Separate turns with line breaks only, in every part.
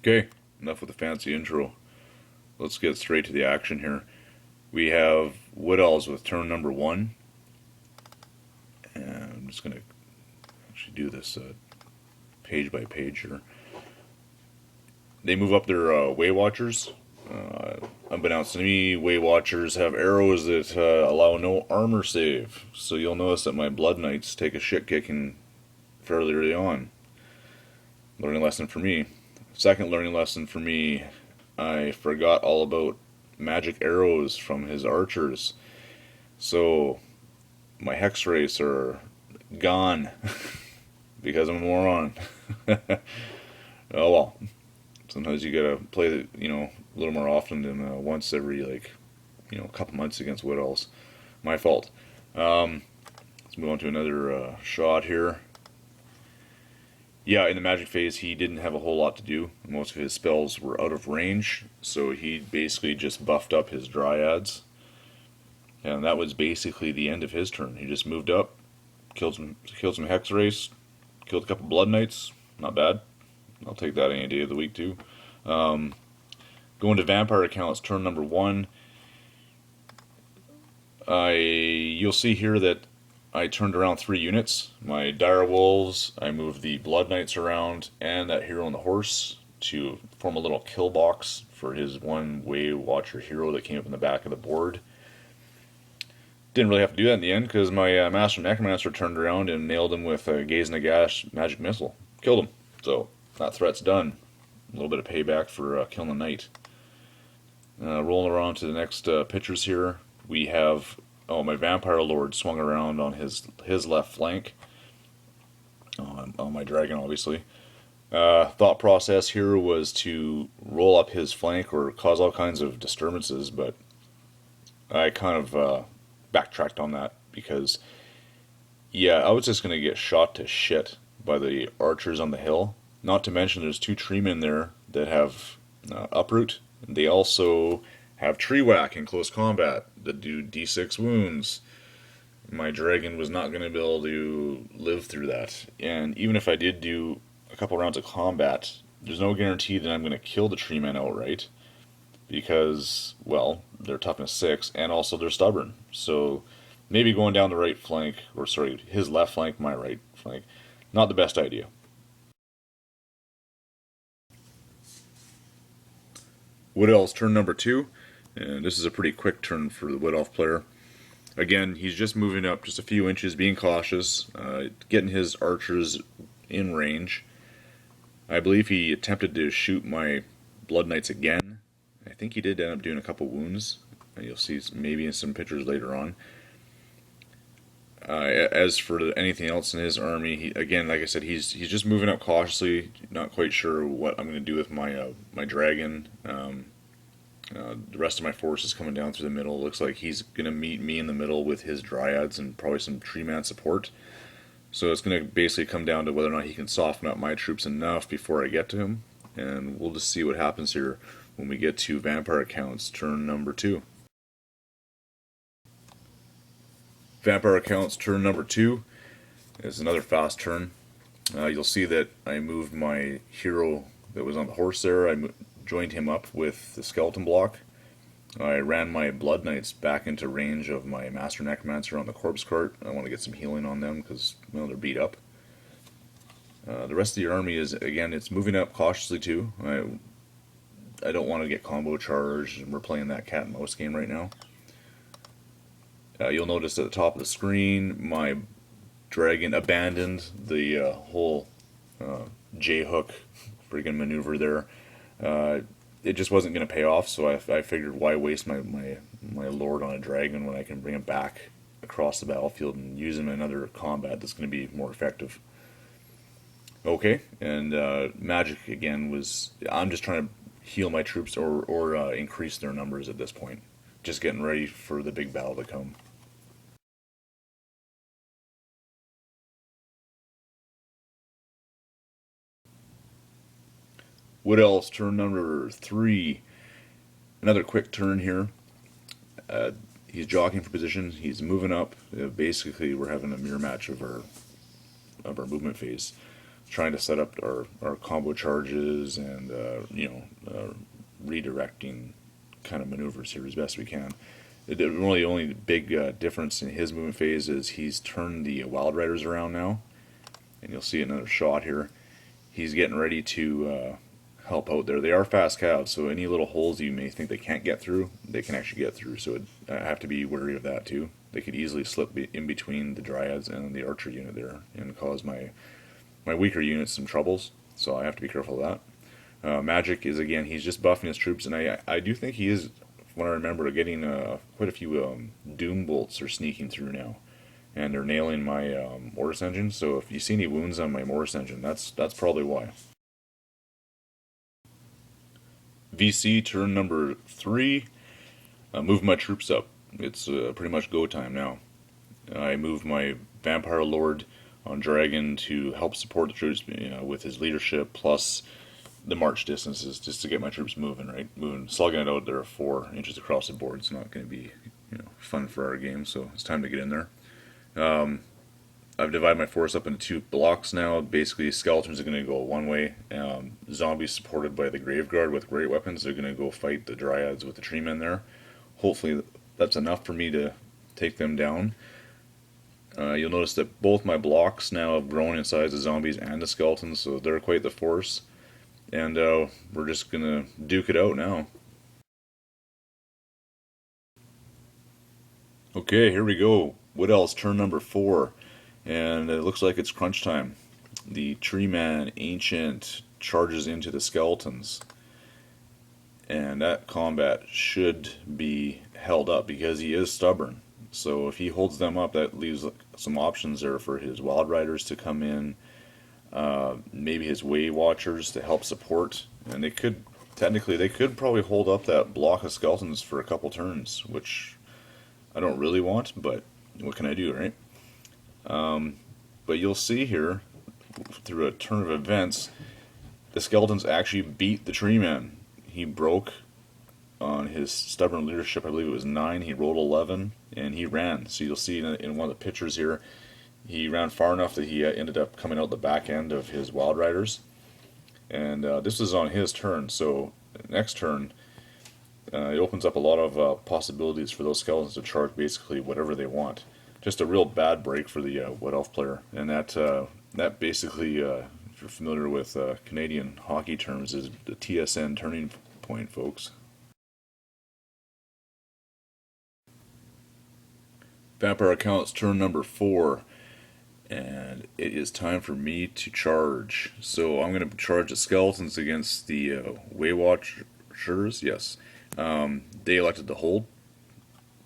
Okay, enough with the fancy intro. Let's get straight to the action here. We have Wood Elves with turn number one. And I'm just going to actually do this page by page here. They move up their Way Watchers. Unbeknownst to me, Way Watchers have arrows that allow no armor save. So you'll notice that my Blood Knights take a shit kicking fairly early on. Learning lesson for me. Second learning lesson for me, I forgot all about magic arrows from his archers. So my hex race are gone because I'm a moron. Oh well. Sometimes you gotta play a little more often than once every a couple months against Wood Elves. My fault. Let's move on to another shot here. Yeah, in the magic phase, he didn't have a whole lot to do. Most of his spells were out of range, so he basically just buffed up his dryads. And that was basically the end of his turn. He just moved up, killed some hex race, killed a couple blood knights. Not bad. I'll take that any day of the week too. Going to vampire accounts, turn number one. You'll see here that I turned around 3 units. My dire wolves, I moved the blood knights around, and that hero on the horse to form a little kill box for his one Way Watcher hero that came up in the back of the board. Didn't really have to do that in the end because my Master Necromancer turned around and nailed him with a Gaze Nagash magic missile. Killed him. So that threat's done. A little bit of payback for killing the knight. Rolling around to the next pictures here, we have my Vampire Lord swung around on his left flank. On my dragon, obviously. Thought process here was to roll up his flank or cause all kinds of disturbances, but I kind of backtracked on that because, yeah, I was just going to get shot to shit by the archers on the hill. Not to mention there's 2 treemen there that have uproot. They also have tree whack in close combat that do d6 wounds. My dragon was not going to be able to live through that. And even if I did do a couple rounds of combat, there's no guarantee that I'm going to kill the tree men outright. Because, well, they're toughness 6 and also they're stubborn. So maybe going down the right flank, or sorry, his left flank, my right flank, not the best idea. Wood Elf's turn number 2. And this is a pretty quick turn for the Wood Elf player. Again, he's just moving up just a few inches, being cautious, getting his archers in range. I believe he attempted to shoot my Blood Knights again. I think he did end up doing a couple wounds. You'll see maybe in some pictures later on. As for anything else in his army, again, like I said, he's just moving up cautiously. Not quite sure what I'm going to do with my my dragon. The rest of my force is coming down through the middle. Looks like he's going to meet me in the middle with his dryads and probably some tree man support. So it's going to basically come down to whether or not he can soften up my troops enough before I get to him. And we'll just see what happens here when we get to vampire accounts, turn number 2. Vampire accounts, turn number 2 is another fast turn. You'll see that I moved my hero that was on the horse there. I joined him up with the skeleton block. I ran my Blood Knights back into range of my Master Necromancer on the corpse cart. I want to get some healing on them because, well, they're beat up. The rest of the army is, again, it's moving up cautiously too. I don't want to get combo charged. We're playing that cat and mouse game right now. You'll notice at the top of the screen, my dragon abandoned the whole J-hook friggin' maneuver there. It just wasn't going to pay off, so I figured why waste my lord on a dragon when I can bring him back across the battlefield and use him in another combat that's going to be more effective. Okay, and magic again was, I'm just trying to heal my troops or increase their numbers at this point. Just getting ready for the big battle to come. Wood Elves, turn number 3. Another quick turn here. He's jockeying for position. He's moving up. Basically, we're having a mirror match of our movement phase. trying to set up our combo charges and redirecting kind of maneuvers here as best we can. Really, the only big difference in his movement phase is he's turned the Wild Riders around now, and you'll see another shot here. He's getting ready to help out there. They are fast calves, so any little holes you may think they can't get through, they can actually get through. So I have to be wary of that too. They could easily slip in between the Dryads and the Archer unit there and cause my weaker units some troubles. So I have to be careful of that. Magic is, again, he's just buffing his troops, and I do think he is, when I remember, getting quite a few Doom Bolts are sneaking through now, and they're nailing my Mortis Engine. So if you see any wounds on my Mortis Engine, that's probably why. VC turn number 3. Move my troops up. It's pretty much go time now. I move my Vampire Lord on Dragon to help support the troops with his leadership, plus the march distances, just to get my troops moving, right? Slugging it out there 4 inches across the board. It's not going to be fun for our game, so it's time to get in there. I've divided my force up into 2 blocks now. Basically, skeletons are going to go one way. Zombies supported by the Graveguard with great weapons, they're going to go fight the Dryads with the tree men there. Hopefully that's enough for me to take them down. You'll notice that both my blocks now have grown in size, the zombies and the skeletons, so they're quite the force. And we're just going to duke it out now. Okay, here we go. Wood Elves turn number 4. And it looks like it's crunch time. The Tree Man Ancient charges into the skeletons. And that combat should be held up because he is stubborn. So if he holds them up, that leaves some options there for his Wild Riders to come in. Maybe his Way Watchers to help support. And they could probably hold up that block of skeletons for a couple turns, which I don't really want, but what can I do, right? But you'll see here, through a turn of events, the skeletons actually beat the Tree Man. He broke on his stubborn leadership. I believe it was 9. He rolled 11, and he ran. So you'll see in one of the pictures here, he ran far enough that he ended up coming out the back end of his Wild Riders. And this is on his turn, so next turn, it opens up a lot of possibilities for those skeletons to charge basically whatever they want. Just a real bad break for the Wood Elf player, and that basically, if you're familiar with Canadian hockey terms, is the TSN turning point, folks. Vampire Accounts turn number 4, and it is time for me to charge. So I'm going to charge the skeletons against the Way Watchers. Yes, they elected to hold.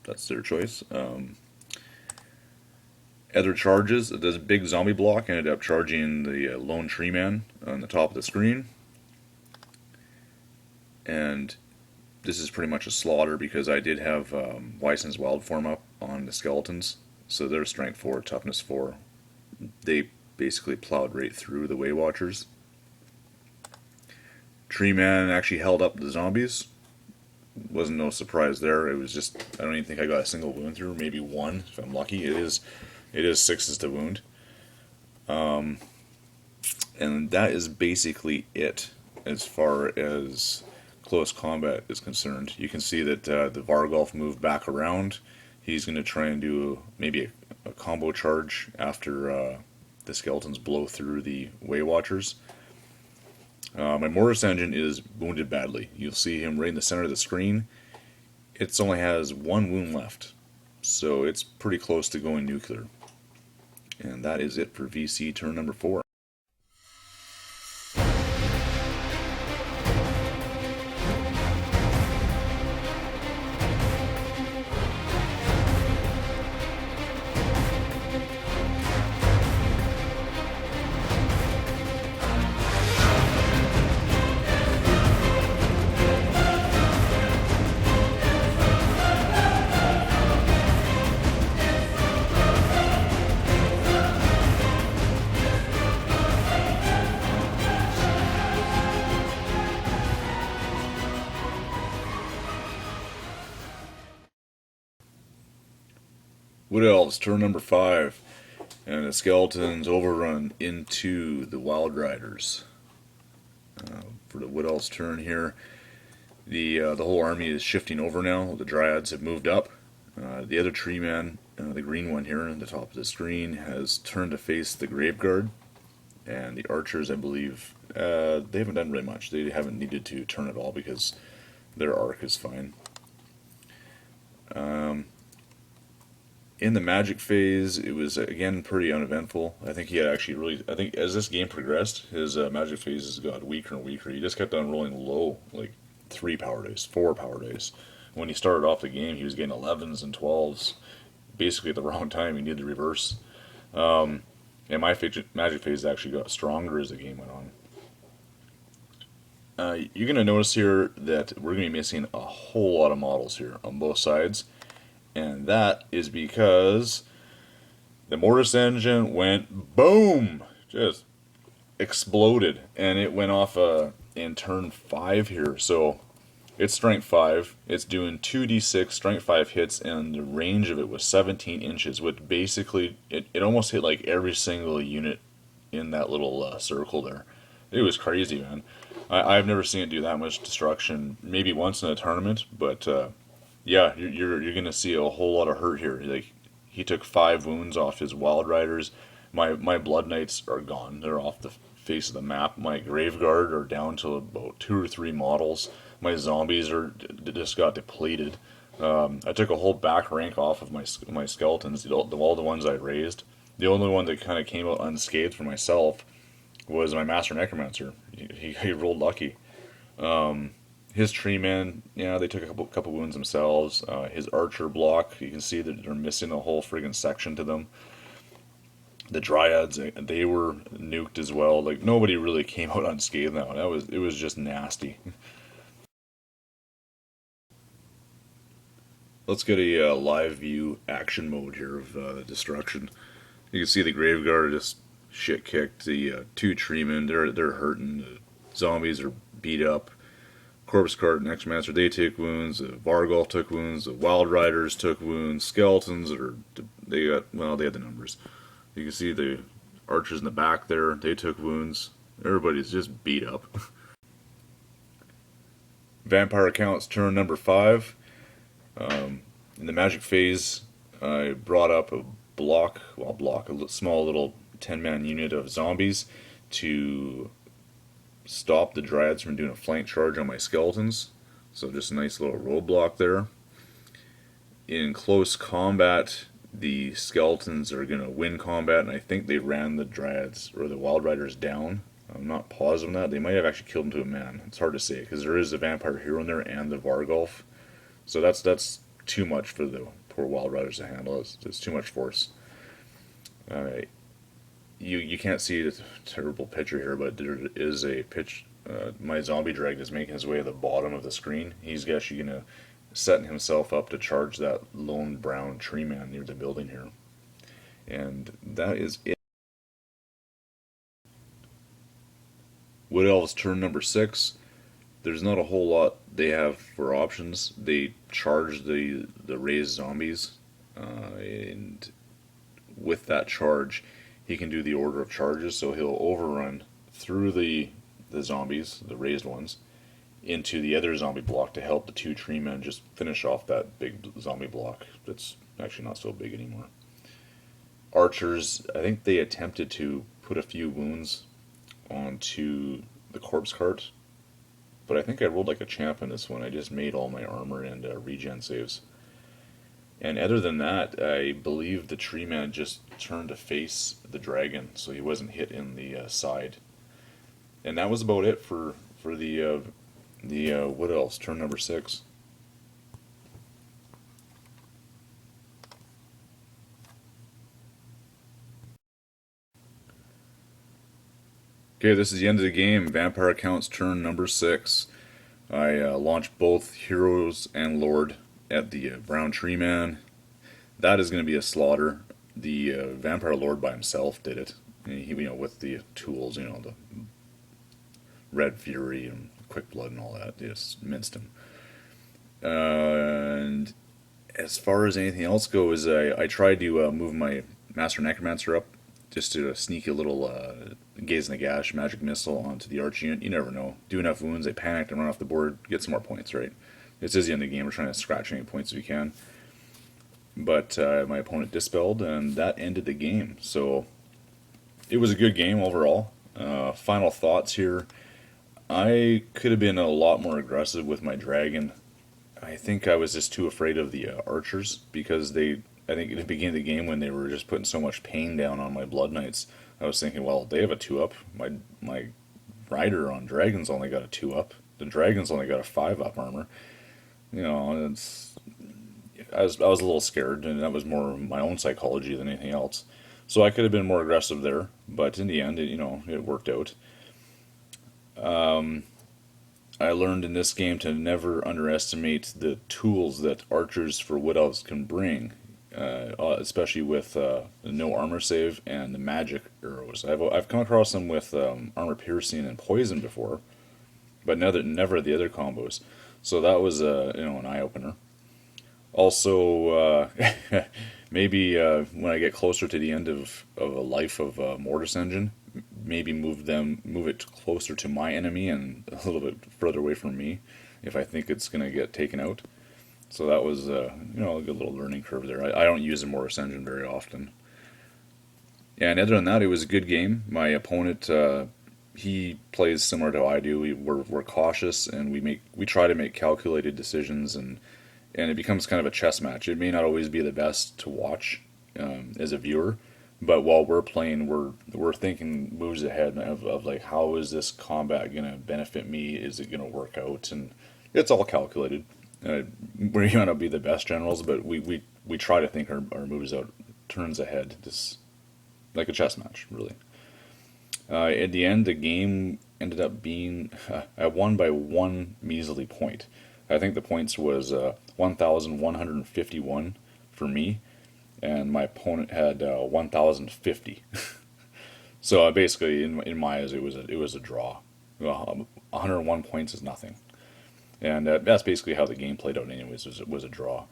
That's their choice. Other charges, this big zombie block ended up charging the Lone Tree Man on the top of the screen. And this is pretty much a slaughter because I did have Weisson's Wild Form up on the skeletons. So they're strength 4, toughness 4. They basically plowed right through the Way Watchers. Tree Man actually held up the zombies. Wasn't no surprise there. It was just, I don't even think I got a single wound through, maybe 1 if I'm lucky. It is 6s to wound. And that is basically it as far as close combat is concerned. You can see that the Vargolf moved back around. He's going to try and do maybe a combo charge after the skeletons blow through the Way Watchers. My Mortis Engine is wounded badly. You'll see him right in the center of the screen. It only has 1 wound left, so it's pretty close to going nuclear. And that is it for VC turn number 4. Wood Elves, turn number 5. And the skeletons overrun into the Wild Riders. For the Wood Elves' turn here, the whole army is shifting over now. The Dryads have moved up. The other tree man, the green one here on the top of the screen, has turned to face the Graveguard. And the archers, I believe, they haven't done really much. They haven't needed to turn at all because their arc is fine. In the magic phase, it was again pretty uneventful. I think he had actually really. I think as this game progressed, his magic phases got weaker and weaker. He just kept on rolling low, like 3 power days, 4 power days. When he started off the game, he was getting 11s and 12s, basically at the wrong time. He needed to reverse. And my magic phase actually got stronger as the game went on. You're going to notice here that we're going to be missing a whole lot of models here on both sides. And that is because the Mortis engine went boom! Just exploded. And it went off in turn 5 here. So it's strength 5. It's doing 2d6 strength 5 hits, and the range of it was 17 inches, which basically, it almost hit like every single unit in that little circle there. It was crazy, man. I've never seen it do that much destruction. Maybe once in a tournament, but yeah, you're gonna see a whole lot of hurt here. Like he took 5 wounds off his Wild Riders. My Blood Knights are gone. They're off the face of the map. My Graveguard are down to about 2 or 3 models. My zombies are just got depleted. I took a whole back rank off of my skeletons. All the ones I raised. The only one that kind of came out unscathed for myself was my Master Necromancer. He rolled lucky. His tree man, yeah, they took a couple wounds themselves. His archer block, you can see that they're missing a whole friggin' section to them. The Dryads, they were nuked as well. Like nobody really came out unscathed now. It was just nasty. Let's get a live view action mode here of the destruction. You can see the Graveguard are just shit kicked. The 2 treemen, they're hurting. The zombies are beat up. Corpse Cart and Necromancer, they take wounds. Vargolf took wounds. The Wild Riders took wounds. Skeletons they had the numbers. You can see the archers in the back there. They took wounds. Everybody's just beat up. Vampire accounts turn number 5. In the magic phase, I brought up a small little 10-man unit of zombies to stop the Dryads from doing a flank charge on my skeletons. So just a nice little roadblock there. In close combat, the skeletons are going to win combat, and I think they ran the Dryads or the Wild Riders down. I'm not positive on that. They might have actually killed them to a man. It's hard to say because there is a vampire hero in there and the Vargolf. So that's too much for the poor Wild Riders to handle. It's too much force. You can't see the terrible picture here, but there is a pitch. My zombie drag is making his way to the bottom of the screen. He's actually going to set himself up to charge that lone brown tree man near the building here. And that is it. Wood Elves turn number 6. There's not a whole lot they have for options. They charge the raised zombies, and with that charge, he can do the order of charges. So he'll overrun through the zombies, the raised ones, into the other zombie block to help the 2 treemen just finish off that big zombie block. That's actually not so big anymore. Archers, I think they attempted to put a few wounds onto the corpse cart, but I think I rolled like a champ in this one. I just made all my armor and regen saves. And other than that, I believe the tree man just turned to face the dragon, so he wasn't hit in the side. And that was about it for the Wood Elves, turn number 6. Okay, this is the end of the game. Vampire accounts turn number 6. I launched both Heroes and Lord at the Brown Tree Man. That is going to be a slaughter. The Vampire Lord by himself did it. And he, with the tools, the Red Fury and Quick Blood and all that. They just minced him. And as far as anything else goes, I tried to move Master Necromancer up just to sneak a little Gaze in the Gash magic missile onto the arch unit. You never know. Do enough wounds, they panic and run off the board, get some more points, right? It's easy in the game. We're trying to scratch any points we can. But my opponent dispelled, and that ended the game. So it was a good game overall. Final thoughts here. I could have been a lot more aggressive with my dragon. I think I was just too afraid of the archers because they. I think at the beginning of the game when they were just putting so much pain down on my blood knights, I was thinking, well, they have a 2-up. My rider on dragons only got a 2-up. The dragons only got a 5-up armor. You know, I was a little scared, and that was more my own psychology than anything else. So I could have been more aggressive there, but in the end, it worked out. I learned in this game to never underestimate the tools that archers for Wood Elves can bring, especially with no armor save and the magic arrows. I've come across them with armor piercing and poison before, but never the other combos. So that was an eye opener. Also, maybe when I get closer to the end of a life of Mortis Engine, maybe move it closer to my enemy and a little bit further away from me, if I think it's going to get taken out. So that was a good little learning curve there. I don't use the Mortis Engine very often. And other than that, it was a good game. My opponent, he plays similar to I do. We're cautious and we try to make calculated decisions, and it becomes kind of a chess match. It may not always be the best to watch as a viewer, but while we're playing, we're thinking moves ahead of like, how is this combat going to benefit me? Is it going to work out? And it's all calculated. We may not be the best generals, but we try to think our moves out turns ahead. This like a chess match, really. At the end, the game ended up being I won by one measly point. I think the points was 1,151 for me, and my opponent had 1,050. So basically, in my eyes, it was a draw. 101 points is nothing, and that's basically how the game played out. Anyways, was a draw.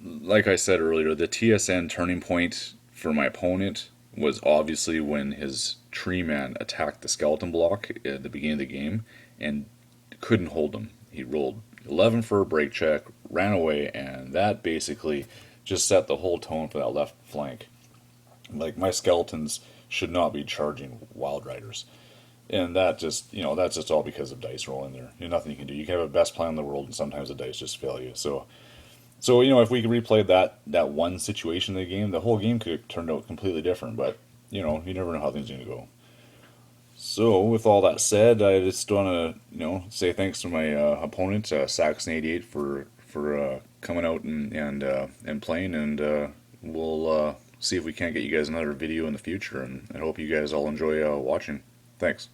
Like I said earlier, the TSN turning point for my opponent was obviously when his tree man attacked the skeleton block at the beginning of the game and couldn't hold him. He rolled 11 for a break check, ran away, and that basically just set the whole tone for that left flank. Like, my skeletons should not be charging Wild Riders. And that's just all because of dice rolling there. Nothing you can do. You can have the best plan in the world, and sometimes the dice just fail you. So if we could replay that one situation in the game, the whole game could have turned out completely different. But, you never know how things are going to go. So, with all that said, I just want to, say thanks to my opponent, Saxon88, for coming out and playing, and we'll see if we can't get you guys another video in the future, and I hope you guys all enjoy watching. Thanks.